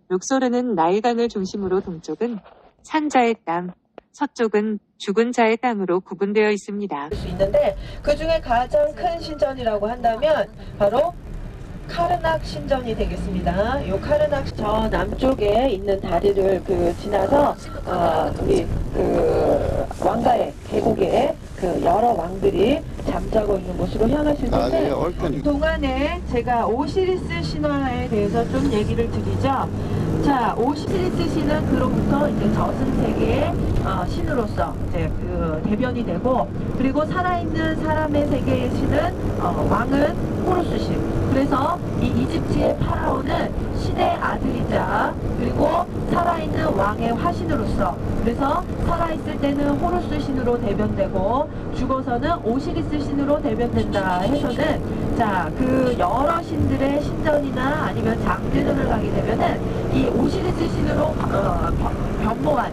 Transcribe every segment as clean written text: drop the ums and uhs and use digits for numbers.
룩소르는 나일강을 중심으로 동쪽은 산자의 땅, 서쪽은 죽은 자의 땅으로 구분되어 있습니다. 수 있는데 그 중에 가장 큰 신전이라고 한다면 바로 카르낙 신전이 되겠습니다. 이 카르낙 저 남쪽에 있는 다리를 지나서 우리 왕가의 계곡에 여러 왕들이 잠자고 있는 곳으로 향할 수 있는데 동안에 제가 오시리스 신화에 대해서 좀 얘기를 드리죠. 자, 오시리스 신은 그로부터 이제 저승세계의 신으로서 이제 대변이 되고, 그리고 살아있는 사람의 세계의 신은 왕은 호루스 신. 그래서 이 이집트의 파라오는 신의 아들이자 그리고 살아있는 왕의 화신으로서, 그래서 살아있을 때는 호루스 신으로 대변되고 죽어서는 오시리스 신으로 대변된다 해서는, 자, 여러 신들의 신전이나 아니면 장례전을 가게 되면은 이 오시리스 신으로 변모한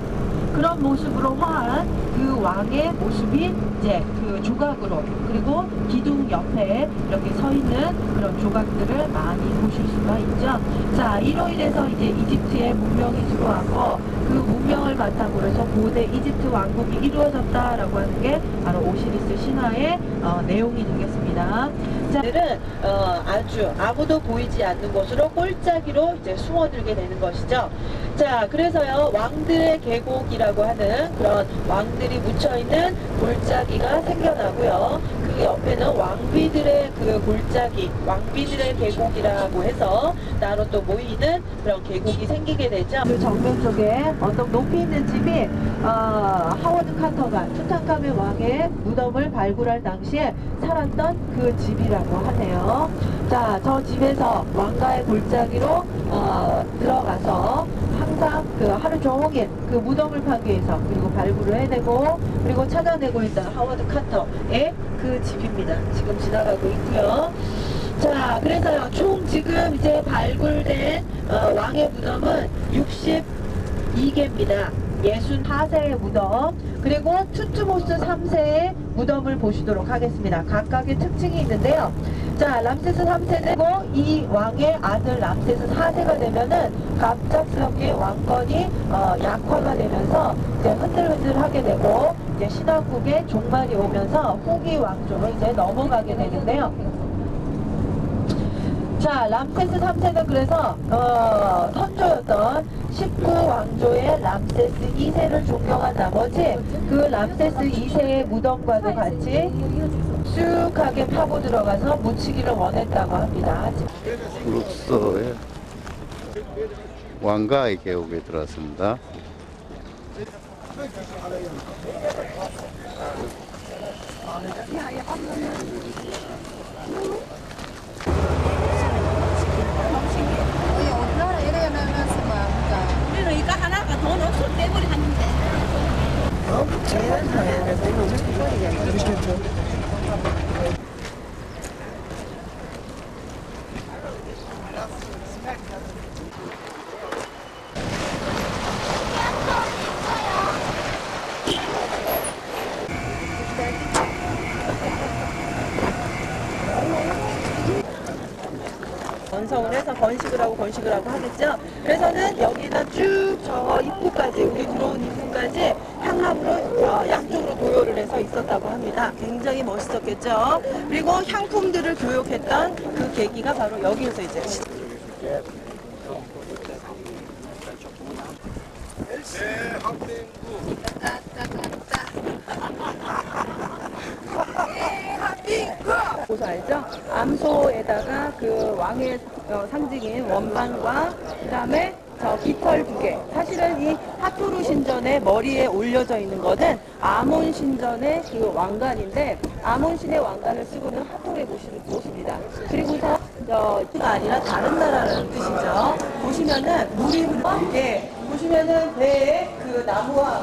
그런 모습으로 화한 그 왕의 모습이 이제 조각으로, 그리고 기둥 옆에 이렇게 서 있는 그런 조각들을 많이 보실 수가 있죠. 자, 이로 인해서 이제 이집트의 문명이 주도하고 그 문명을 바탕으로 해서 고대 이집트 왕국이 이루어졌다라고 하는 게 바로 오시리스 신화의 내용이 되겠습니다. 자, 오늘은 아주 아무도 보이지 않는 곳으로 꼴짜기로 이제 숨어들게 되는 것이죠. 자, 그래서요, 왕들의 계곡이라고 하는 그런 왕들이 묻혀있는 골짜기가 생겨나고요. 그 옆에는 왕비들의 골짜기, 왕비들의 계곡이라고 해서 따로 또 모이는 그런 계곡이 생기게 되죠. 그 정면 쪽에 언덕 높이 있는 집이 하워드 카터가 투탕카멘 왕의 무덤을 발굴할 당시에 살았던 그 집이라고 하네요. 자, 저 집에서 왕가의 골짜기로 들어가서 항상 하루 종일 무덤을 파기 위해서, 그리고 발굴을 해내고 그리고 찾아내고 있던 하워드 카터의 그 집입니다. 지금 지나가고 있고요. 자, 그래서요, 총 지금 이제 발굴된 왕의 무덤은 62개입니다. 64세의 무덤, 그리고 투투모스 3세의 무덤을 보시도록 하겠습니다. 각각의 특징이 있는데요. 자, 람세스 3세는 이 왕의 아들 람세스 4세가 되면은 갑작스럽게 왕권이 약화가 되면서 이제 흔들흔들하게 되고, 이제 신왕국의 종말이 오면서 후기 왕조로 이제 넘어가게 되는데요. 자, 람세스 3세는 그래서 선조였던 19왕조의 람세스 2세를 존경한 나머지 그 람세스 2세의 무덤과도 같이 쑥하게 파고 들어가서 묻히기를 원했다고 합니다. 룩소의 왕가의 계곡에 들어왔습니다. 우리는 이거 하나가 돈 없을 때 우리 하는데. 건성을 해서 건식을 하고 하겠죠. 그래서는 여기는 쭉 저 입구까지, 우리 들어온 입구까지 향합으로 양쪽으로 도요를 해서 있었다고 합니다. 굉장히 멋있었겠죠. 그리고 향품들을 교육했던 그 계기가 바로 여기에서 이제 고소 알죠? 암소에다가 그 왕의 상징인 원반과 그다음에 저 깃털 2개. 사실은 이 하토르 신전의 머리에 올려져 있는 것은 아몬 신전의 그 왕관인데, 아몬 신의 왕관을 쓰고 있는 하토르의 모습입니다. 그리고서 가 아니라 다른 나라라는 뜻이죠. 보시면은 물이 흐르게, 보시면은 배에 나무와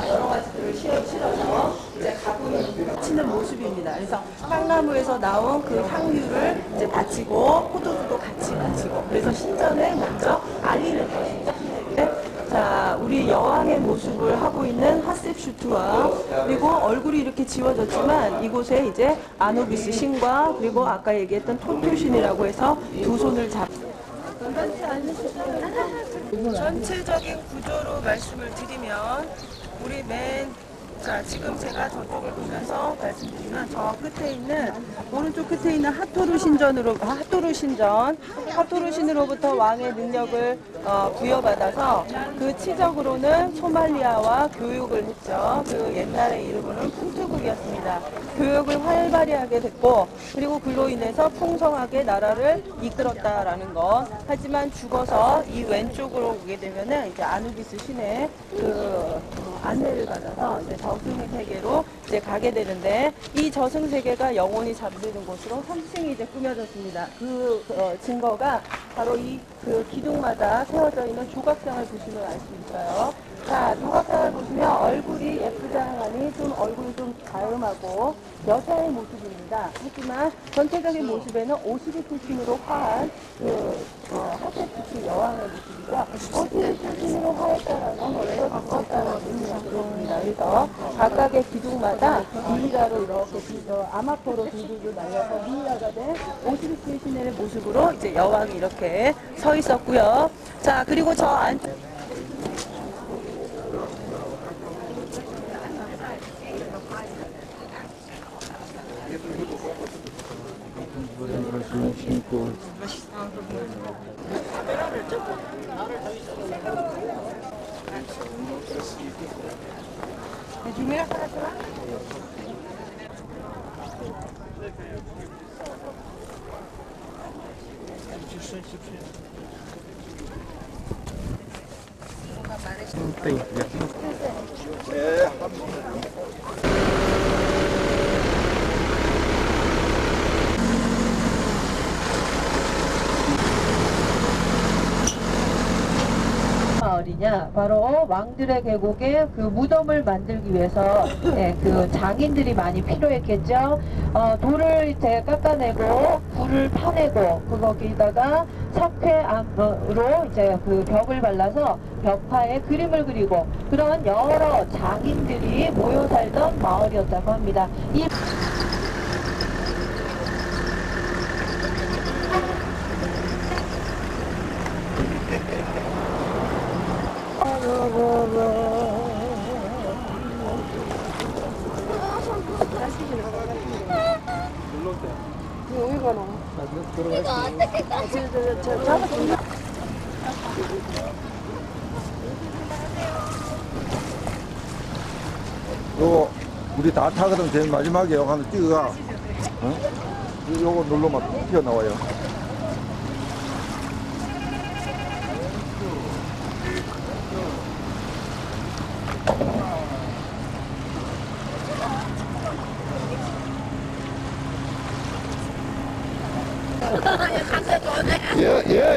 여러 가지들을 실어서 이제 가고 치는 모습입니다. 그래서 향나무에서 나온 그 향유를 이제 바치고 포도주도 같이 바치고, 그래서 신전에 먼저 알리는 것이죠. 자, 우리 여왕의 모습을 하고 있는 하셉슈트와, 그리고 얼굴이 이렇게 지워졌지만 이곳에 이제 아누비스 신과 그리고 아까 얘기했던 토토 신이라고 해서 두 손을 잡고 전체적인 구조로 말씀을 드리면 우리 자, 지금 제가 저쪽에 보면서 말씀드리면 저 끝에 있는 오른쪽 끝에 있는 하토루 신전으로부터 왕의 능력을 부여받아서 그 치적으로는 소말리아와 교육을 했죠. 그 옛날의 이름으로는 풍투국이었습니다. 교육을 활발히 하게 됐고 그리고 그로 인해서 풍성하게 나라를 이끌었다라는 것. 하지만 죽어서 이 왼쪽으로 오게 되면은 이제 아누비스 신의 그 안내를 받아서 이제 저승의 세계로 이제 가게 되는데 이 저승 세계가 영혼이 잠드는 곳으로 3층이 이제 꾸며졌습니다. 그 증거가 바로 이 그 기둥마다 세워져 있는 조각상을 보시면 알 수 있어요. 자, 조각상을 보시면 얼굴이 예쁘장하니 좀 얼굴이 좀 가음하고 여자의 모습입니다. 하지만 전체적인 모습에는 오시리스신으로 화한 하테프스 여왕의 모습이죠. 오시리스신으로 화했다라는 것으로 조각상을 의미합니다. 그래서 각각의 기둥마다 미이라로 이렇게 아마포로 둘둘 날려서 미이라가 된 오시리스 신의 모습으로 이제 여왕이 이렇게 서 있었고요. 자, 그리고 저 안쪽 마을이냐? 바로 왕들의 계곡에 그 무덤을 만들기 위해서 그 장인들이 많이 필요했겠죠. 돌을 이제 깎아내고 불을 파내고 거기다가 석회암으로 이제 그 벽을 발라서 벽화에 그림을 그리고 그런 여러 장인들이 모여 살던 마을이었다고 합니다. 이 요거 우리 다 타거든. 제일 마지막에 요거 하나 찍어가. 어? 요거 눌러면 튀어나와요.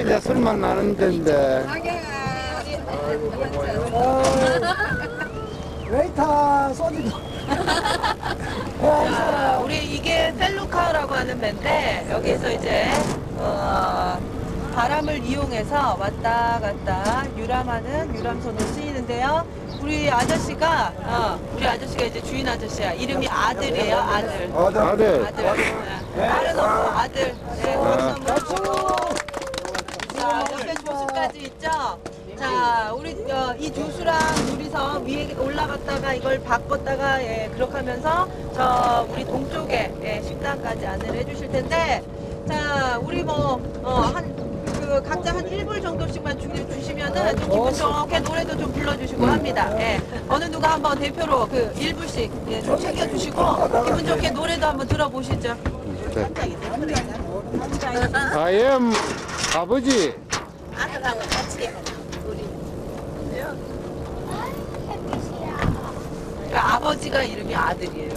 이제 술만 나는 데인데. 웨이터 소주. 우리 이게 셀루카라고 하는 배인데 여기서 이제 바람을 이용해서 왔다 갔다 유람하는 유람선으로 쓰이는데요. 우리 아저씨가 이제 주인 아저씨야. 이름이 아들이에요. 아들. 아들. 다른 없어. 아들. 네, 박수 한번 주시고. 자, 옆에 조수까지 있죠? 자, 우리 이 조수랑 둘이서 위에 올라갔다가 이걸 바꿨다가 그렇게 하면서 저 우리 동쪽에 식당까지 안내를 해주실 텐데, 자, 우리 각자 한 1불 정도씩만 주시면은 좀 기분 좋게 노래도 좀 불러주시고 합니다. 어느 누가 한번 대표로 그 1불씩 좀 챙겨주시고 기분 좋게 노래도 한번 들어보시죠. I am 아버지. 아들하고 같이 아버지가 이름이 아들이에요.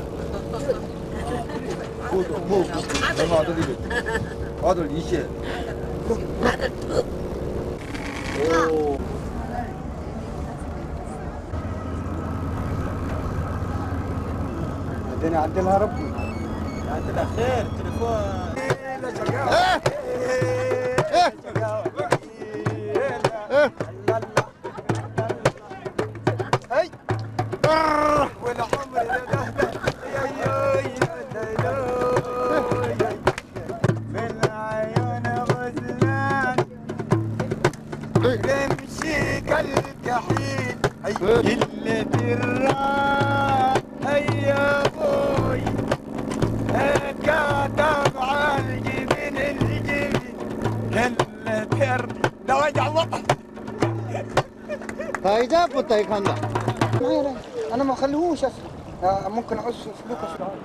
얼마 아들이겠지. 아들 이씨. 아들 오. 안테나 harap. Anten akhir رمشي كالجحيم اللي بالراح هيا ابوي كاتب على الجبين كل بر ده وجع بطن طيب بطي كنا انا ما اخليهوش اصلا ممكن اعص سلوكه في العالم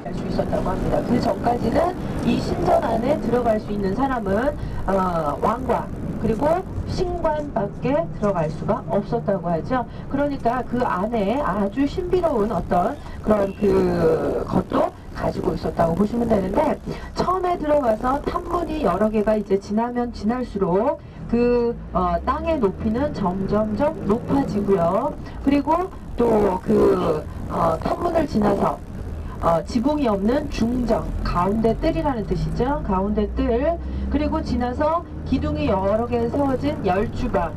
할 수 있었다고 합니다. 그 전까지는 이 신전 안에 들어갈 수 있는 사람은 왕과 그리고 신관밖에 들어갈 수가 없었다고 하죠. 그러니까 그 안에 아주 신비로운 어떤 그런 그 것도 가지고 있었다고 보시면 되는데, 처음에 들어가서 탐문이 여러 개가 이제 지나면 지날수록 그 땅의 높이는 점점점 높아지고요. 그리고 또 그 탐문을 지나서 지붕이 없는 중정, 가운데 뜰이라는 뜻이죠. 가운데 뜰. 그리고 지나서 기둥이 여러 개 세워진 열주방,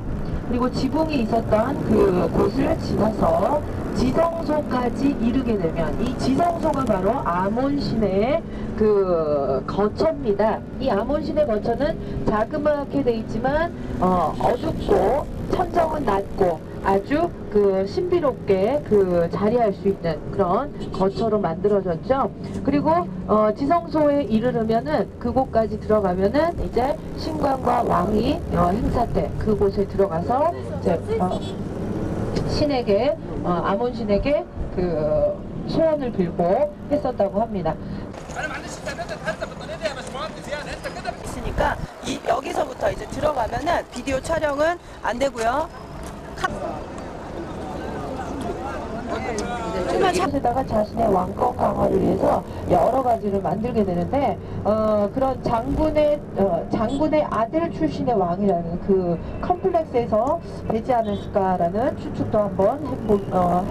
그리고 지붕이 있었던 그 곳을 지나서 지성소까지 이르게 되면, 이 지성소가 바로 아몬신의 그 거처입니다. 이 아몬신의 거처는 자그맣게 돼 있지만 어둡고 천정은 낮고 아주 그 신비롭게 그 자리할 수 있는 그런 거처로 만들어졌죠. 그리고 지성소에 이르르면은 그곳까지 들어가면은 이제 신관과 왕이 행사 때 그곳에 들어가서 이제 신에게 아몬 신에게 그 소원을 빌고 했었다고 합니다. 있으니까 여기서부터 이제 들어가면은 비디오 촬영은 안 되고요. 에다가 자신의 왕권 강화를 위해서 여러 가지를 만들게 되는데, 그런 장군의 아들 출신의 왕이라는 그 컴플렉스에서 되지 않았을까라는 추측도 한번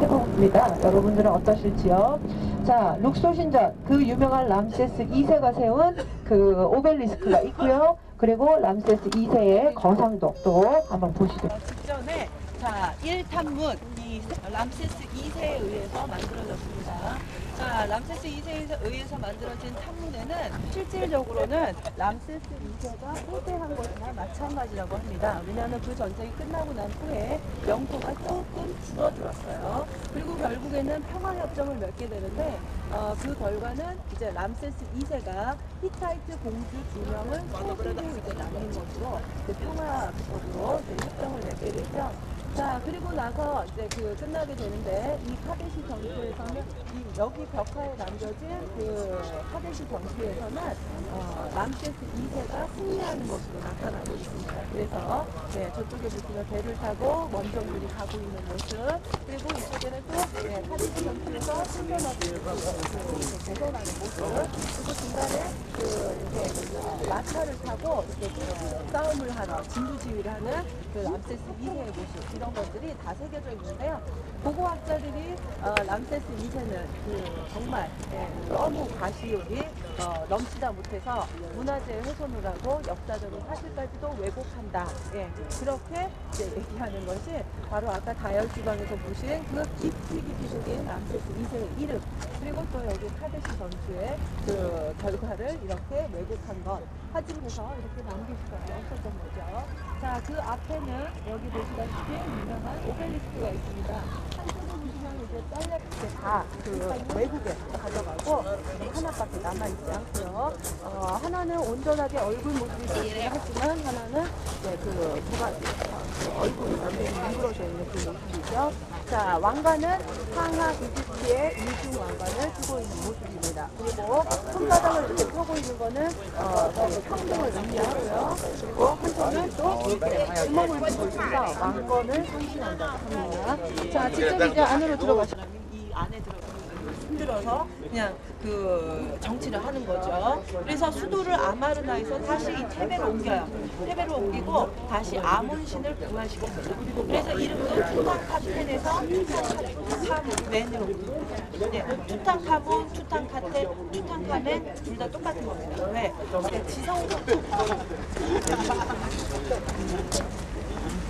해봅니다. 여러분들은 어떠실지요? 자, 룩소 신전, 그 유명한 람세스 2세가 세운 그 오벨리스크가 있고요. 그리고 람세스 2세의 거상도 또 한번 보시죠. 직전에 자, 1탐문, 이 람세스 2세에 의해서 만들어졌습니다. 자, 람세스 2세에 의해서 만들어진 탐문에는 실질적으로는 람세스 2세가 포대한 것이나 마찬가지라고 합니다. 왜냐하면 그 전쟁이 끝나고 난 후에 영토가 조금 줄어들었어요. 그리고 결국에는 평화협정을 맺게 되는데, 그 결과는 이제 람세스 2세가 히타이트 공주 2명을 소수로 이제 나누는 것으로 그 평화적으로 협정을 맺게 되죠. 자, 그리고 나서 이제 그 끝나게 되는데, 이 카데시 전투에서는 여기 벽화에 남겨진 그 카데시 전투에서는 람세스 2세가 승리하는 것으로 나타나고 있습니다. 그래서 저쪽에 보시면 배를 타고 원정들이 가고 있는 모습, 그리고 이쪽에는 또 카데시 전투에서 승전하고 개선하는 모습, 그리고 중간에 이렇게 마차를 타고 이렇게 싸움을 하는, 진두지휘를 하는 그 람세스 2세의 모습, 이런 것들이 다 새겨져 있는데요. 고고학자들이 람세스 2세는 정말 너무 가시욕이 넘치다 못해서 문화재 훼손을 하고 역사적인 사실까지도 왜곡한다. 그렇게 이제 얘기하는 것이 바로 아까 다열주방에서 보신 그 깊이 속인 람세스 2세의 이름, 그리고 또 여기 카데시 전투의 그 결과를 이렇게 왜곡한 것, 사진에서 이렇게 남길 수가 없었던 거죠. 자, 그 앞에는 여기 보시다시피 유명한 오벨리스크가 있습니다. 한쪽에 보시면 이제 잘렸을 다그 외국에 가져가고 하나밖에 남아있지 않고요. 하나는 온전하게 얼굴 모습이 보이긴 하지만 하나는 그 두 가지 얼굴이 완전히 뭉그러져 있는 그 모습이죠. 자, 왕관은 상하 이집트의 이중 왕관을 쓰고 있는 모습입니다. 그리고 손바닥을 이렇게 펴고 있는 거는 평등을 의미하고요. 그리고 한손은 또 주먹을 쥐고 있어서 왕권을 상징한다고 합니다. 자, 직접 이제 안으로 들어가시면 이 안에 힘들어서 그냥 그 정치를 하는 거죠. 그래서 수도를 아마르나에서 다시 이 테베로 옮겨요. 테베로 옮기고 다시 아몬신을 부활시킵니다. 그래서 이름도 투탕카멘에서 투탕카멘으로 투탕카몬, 투탕카테, 투탕카멘 둘 다 똑같은 겁니다. 왜? 지성소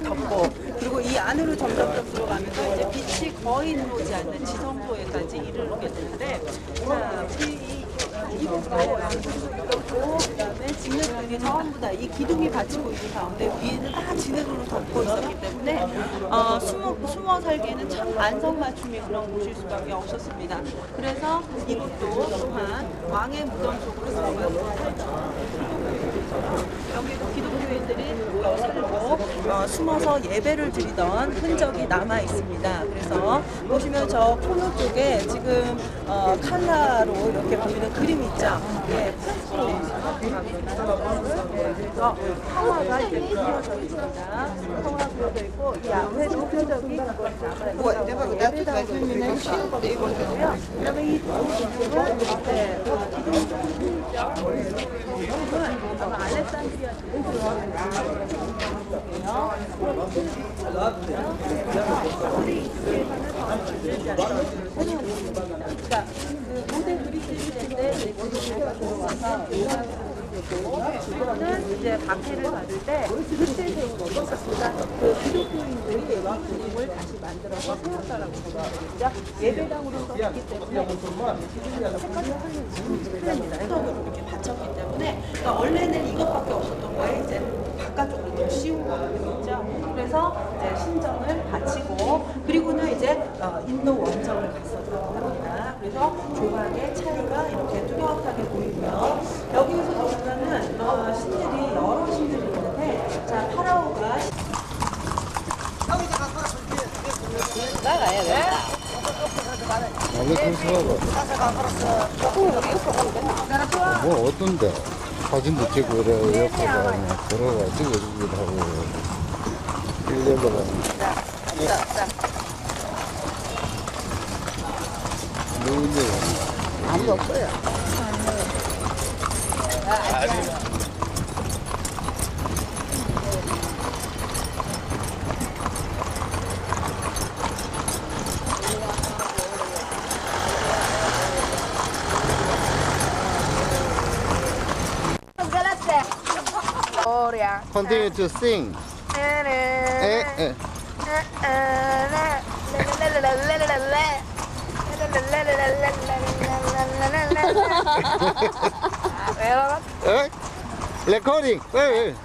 덮고, 그리고 이 안으로 점점점 들어가면서 이제 빛이 거의 들어오지 않는 지성소에까지 이르게 되는데, 자, 이 부분에 있고 그다음에 진흙들이 전부 다 이 기둥이 받치고 있는 가운데 위에는 다 진흙으로 덮고 있었기 때문에 숨어 살기에는 참 안성맞춤이 그런 곳일 수밖에 없었습니다. 그래서 이곳도 또한 왕의 무덤 속으로 들어가서 살던 여기도 기독교인들이 살고 숨어서 예배를 드리던 흔적이 남아 있습니다. 그래서 보시면 저 코너 쪽에 지금 칼라로 이렇게 보이는 그림 있죠? 예, 그래서 성화가 이렇게 그려져 있습니다. 성화가 그려져 있고 이 앞에도 흔적이 그걸 남아 있고 예배당으로 그리고 쉬운 이곳이고요. 그다음에 이 기둥은 기둥이 조금 아마 알렉산드리아 그러니까 그 모대 그리스인데 그리스가 들어와서 이거는 이제 박해를 받을 때 그때 세운 겁니다. 그러니까 그 기독교인들이 이 그림을 다시 만들어서 세웠다라고 보거든요. 예배당으로 썼기 때문에 색깔이 틀립니다. 해석으로 이렇게 받쳤기 때문에 그러니까 원래는 이것밖에 없었던 거에 이제 바깥쪽으로 더 씌운 거거든요. 그래서 이제 신전을 바치고 그리고는 이제 인도 원정을 갔었다고 합니다. 그래서 조각의 차이가 이렇게 뚜렷하게 보이고요. 여기에서 보시면은 신들이 여러 신들이 있는데 자 파라오가 뭐 어떤데? 사진도 찍고 그래 옆에다 그냥 들어가 찍어주기도 하고 일려다가 누군데? 아무도 없어요. Continue to sing. Recording.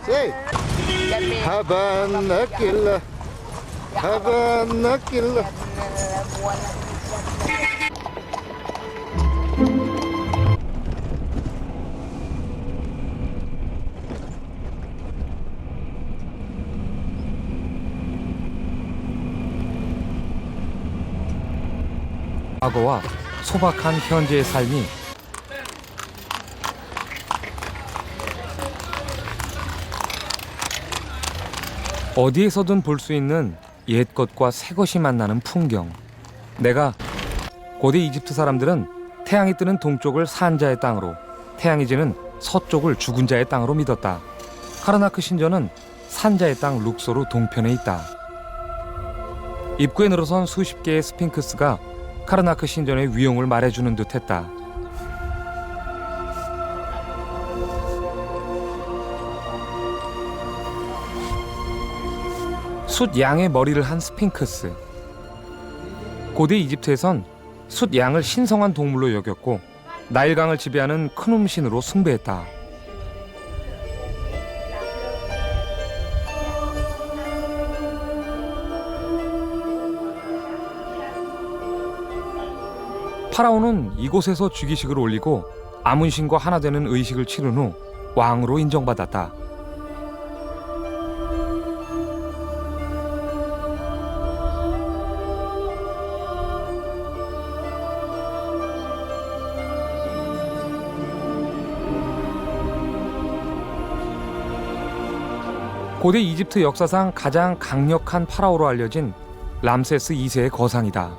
Say. Havana killer. Havana killer. 과거와 소박한 현재의 삶이 어디에서든 볼 수 있는 옛것과 새것이 만나는 풍경. 내가 고대 이집트 사람들은 태양이 뜨는 동쪽을 산자의 땅으로, 태양이 지는 서쪽을 죽은 자의 땅으로 믿었다. 카르나크 신전은 산자의 땅 룩소르 동편에 있다. 입구에 늘어선 수십 개의 스핑크스가 카르나크 신전의 위용을 말해주는 듯했다. 숫 양의 머리를 한 스핑크스. 고대 이집트에선 숫 양을 신성한 동물로 여겼고 나일강을 지배하는 크눔 신으로 숭배했다. 파라오는 이곳에서 주기식을 올리고 아문신과 하나 되는 의식을 치른 후 왕으로 인정받았다. 고대 이집트 역사상 가장 강력한 파라오로 알려진 람세스 2세의 거상이다.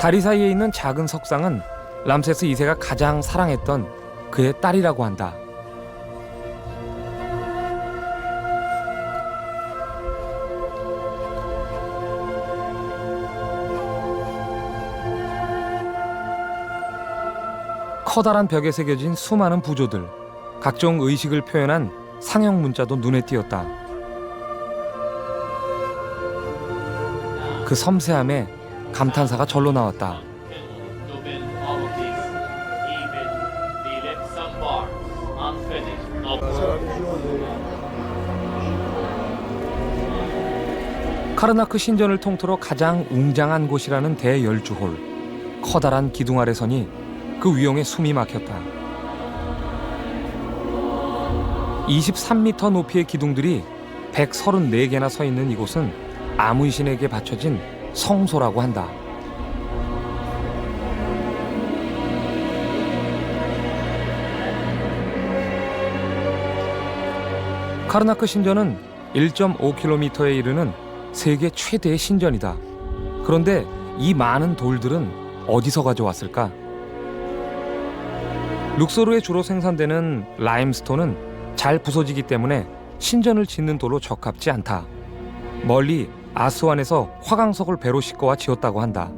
다리 사이에 있는 작은 석상은 람세스 2세가 가장 사랑했던 그의 딸이라고 한다. 커다란 벽에 새겨진 수많은 부조들, 각종 의식을 표현한 상형 문자도 눈에 띄었다. 그 섬세함에 감탄사가 절로 나왔다. 카르나크 신전을 통틀어 가장 웅장한 곳이라는 대열주홀. 커다란 기둥 아래 서니 그 위용에 숨이 막혔다. 23m 높이의 기둥들이 134개나 서 있는 이곳은 아문신에게 바쳐진 성소라고 한다. 카르나크 신전은 1.5km에 이르는 세계 최대의 신전이다. 그런데 이 많은 돌들은 어디서 가져왔을까? 룩소르에 주로 생산되는 라임스톤은 잘 부서지기 때문에 신전을 짓는 돌로 적합지 않다. 멀리 아스완에서 화강석을 배로 싣고와 지었다고 한다.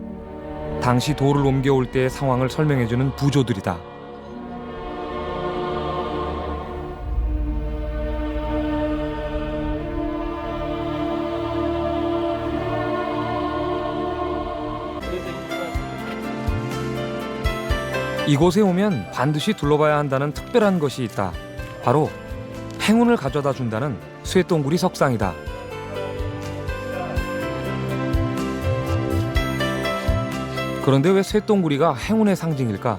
당시 돌을 옮겨올 때의 상황을 설명해주는 부조들이다. 이곳에 오면 반드시 둘러봐야 한다는 특별한 것이 있다. 바로 행운을 가져다 준다는 쇠똥구리 석상이다. 그런데 왜 쇠똥구리가 행운의 상징일까?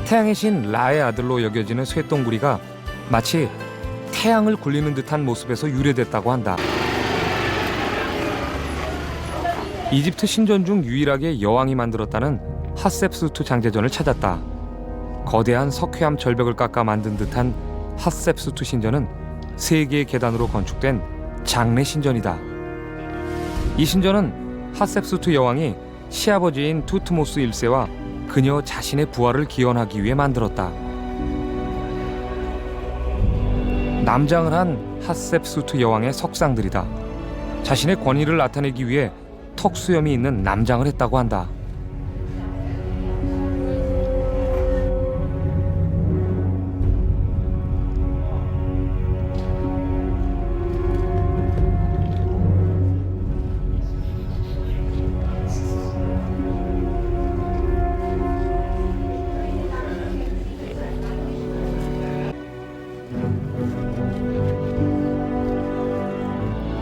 태양의 신 라의 아들로 여겨지는 쇠똥구리가 마치 태양을 굴리는 듯한 모습에서 유래됐다고 한다. 이집트 신전 중 유일하게 여왕이 만들었다는 핫셉수트 장제전을 찾았다. 거대한 석회암 절벽을 깎아 만든 듯한 핫셉수트 신전은 3개의 계단으로 건축된 장례 신전이다. 이 신전은 핫셉수트 여왕이 시아버지인 투트모스 1세와 그녀 자신의 부활을 기원하기 위해 만들었다. 남장을 한 핫셉수트 여왕의 석상들이다. 자신의 권위를 나타내기 위해 턱수염이 있는 남장을 했다고 한다.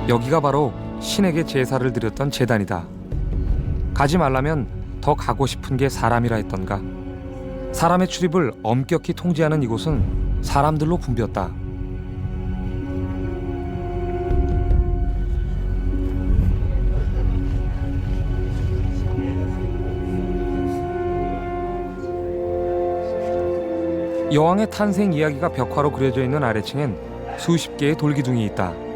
여기가 바로 신에게 제사를 드렸던 제단이다. 가지 말라면 더 가고 싶은 게 사람이라 했던가. 사람의 출입을 엄격히 통제하는 이곳은 사람들로 붐볐다. 여왕의 탄생 이야기가 벽화로 그려져 있는 아래층엔 수십 개의 돌기둥이 있다.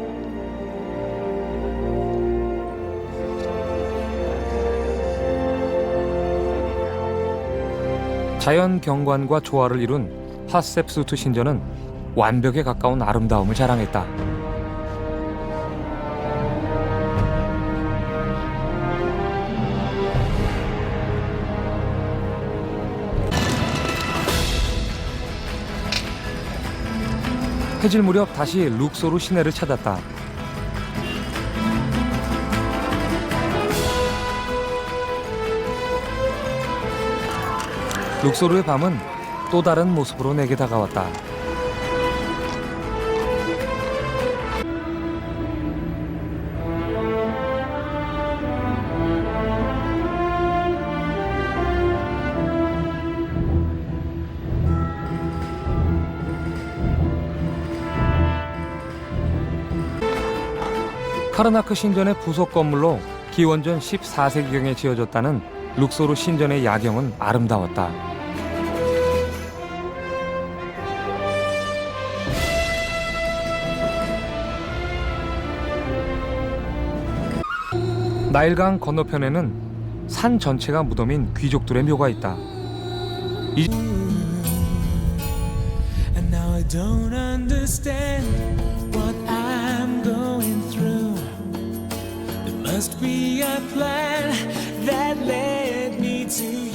자연 경관과 조화를 이룬 핫셉수트 신전은 완벽에 가까운 아름다움을 자랑했다. 해질 무렵 다시 룩소르 시내를 찾았다. 룩소르의 밤은 또 다른 모습으로 내게 다가왔다. 카르나크 신전의 부속 건물로 기원전 14세기경에 지어졌다는 룩소르 신전의 야경은 아름다웠다. 나일강 건너편에는 산 전체가 무덤인 귀족들의 묘가 있다. And now I don't understand what I'm going through. There must be a plan that led me to you.